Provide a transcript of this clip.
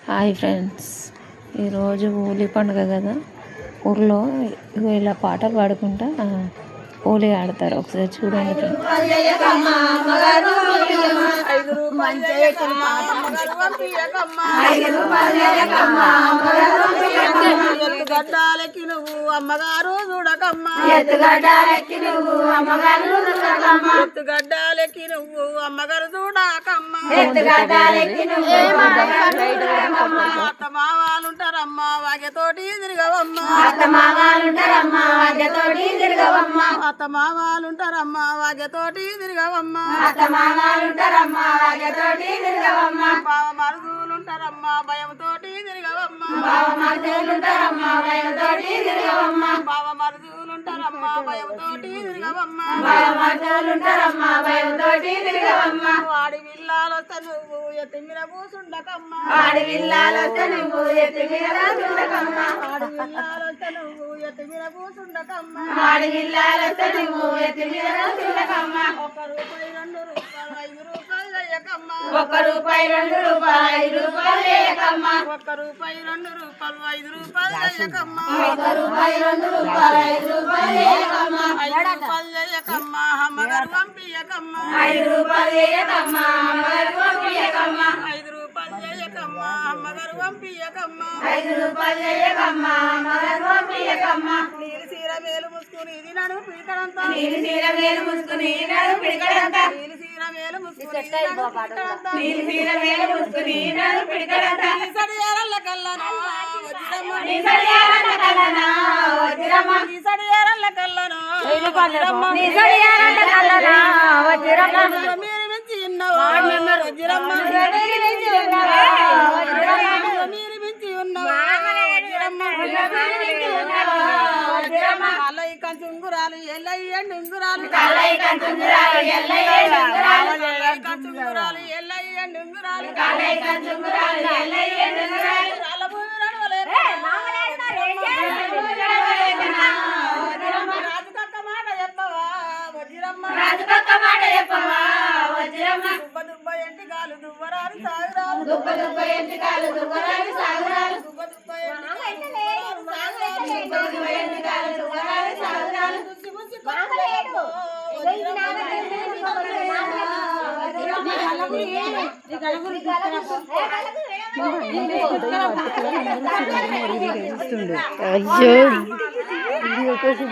Hi friends, ఈరోజు హోలీ పండుగ కదా. ఊర్లో ఇలా పాటలు పాడుకుంటా హోలీ ఆడతారు. ఒకసారి చూడండి ఫ్రెండ్స్. ఎత్తుగడ్డాలెక్కి నువ్వు అమ్మగారు చూడకమ్మా, ఎత్తుగడ్డాలెక్కి నువ్వు అమ్మగారు చూడకమ్మా, ఎత్తుగడ్డాలెక్కి నువ్వు అమ్మగారు చూడకమ్మా, ఎత్తుగడ్డాలెక్కి నువ్వు అత్తమావాలుంటారమ్మా వాగతోటి తిరగవమ్మా, అత్తమావాలుంటారమ్మా వాగతోటి తిరగవమ్మా, అత్తమావాలుంటారమ్మా వాగతోటి తిరగవమ్మా, అత్తమావాలుంటారమ్మా వాగతోటి తిరగవమ్మా, బావ మరుదులుంటారమ్మా భయంతోటి తిరగవమ్మా, బావ మరుదులుంటారమ్మా భయంతోటి తిరగవమ్మా, బావ మరుదులుంటారమ్మా భయంతోటి తిరగవమ్మా, బావ మరుదులుంటారమ్మా భయంతోటి తిరగవమ్మా, వాడి విల్లాలొస్త నువ్వు ఎత్తి మీద కూసుండకమ్మా, వాడి విల్లాలొస్త నువ్వు ఎత్తి మీద చూడకమ్మా, వాడి విల్లాలొస్త నువ్వు ఎత్తి మీద కూసుండకమ్మా, వాడి విల్లాలొస్త నువ్వు ఎత్తి మీద చూడకమ్మా, ఒక్క రూపాయి 2 రూపాయలు అయ్యకమ్మా, ఒక్క రూపాయి 2 రూపాయలు 5 రూపాయలు అయ్యకమ్మా, ఒక్క రూపాయి 2 రూపాయలు 5 రూపాయలు అయ్యకమ్మా, 5 రూపాయలు 5 రూపాయలు అయ్యకమ్మా, 5 రూపాయలు అయ్యకమ్మా అమ్మగారు పంపియకమ్మా, 5 రూపాయలు అయ్యకమ్మా అమ్మగారు పంపియకమ్మా, 5 రూపాయలు అయ్యకమ్మా అమ్మగారు పంపియకమ్మా, 5 రూపాయలు అయ్యకమ్మా అమ్మగారు పంపియకమ్మా, నీలి సీర వేలు ముసుకుని ఇది నడుము పిడికడంతా, నీలి సీర వేలు ముసుకుని నడు పిడికడంతా, నీలి సీర వేలు ముసుకుని నడుము పిడికడంతా, నీలి సీర వేలు ముసుకుని నడు పిడికడంతా, ఈ సడియారల్ల కల్లనా వజ్రమ్మ, నీ సడియారన్న కల్లనా వజ్రమ్మ, ఈ సడియారల్ల కల్లనా వజ్రమ్మ, నీ సడియారన్న కల్లనా వజ్రమ్మ, మీరు మించి ఉన్నవా వజ్రమ్మ, మీరు మించి ఉన్నవా వజ్రమ్మ, మీరు మించి ఉన్నవా వజ్రమ్మ, కాలై కంచుంగురాలు ఎల్లయ్యండి ఉంగురాలు, కాలై కంచుంగురాలు ఎల్లయ్యండి ఉంగురాలు, కాలై కంచుంగురాలు ఎల్లయ్యండి ఉంగురాలు, కాలై కంచుంగురాలు ఎల్లయ్యండి ఉంగురాలు, రాళ్ళ భూమి నడవలేదు రాజుకక్క మాట చెప్పవా వజ్రమ్మ, రాజుకొక్క మాట చెప్పవా వజ్రమ్మ, దుబ్బ దుబ్బ ఎంటికాలు దువ్వరాలు సాగురాలు, దుబ్బ దుబ్బ ఎంటికాలు దువ్వరాలు సాగురాలు, దుబ్బ దుబ్బ ఎంటికాలు దుబ్బ దుబ్బ ఎంటికాలు దువ్వరాలు సాగురాలు, ముసి ముసి కొట్టుకోవద్దు అయ్యో వీడియో కోసం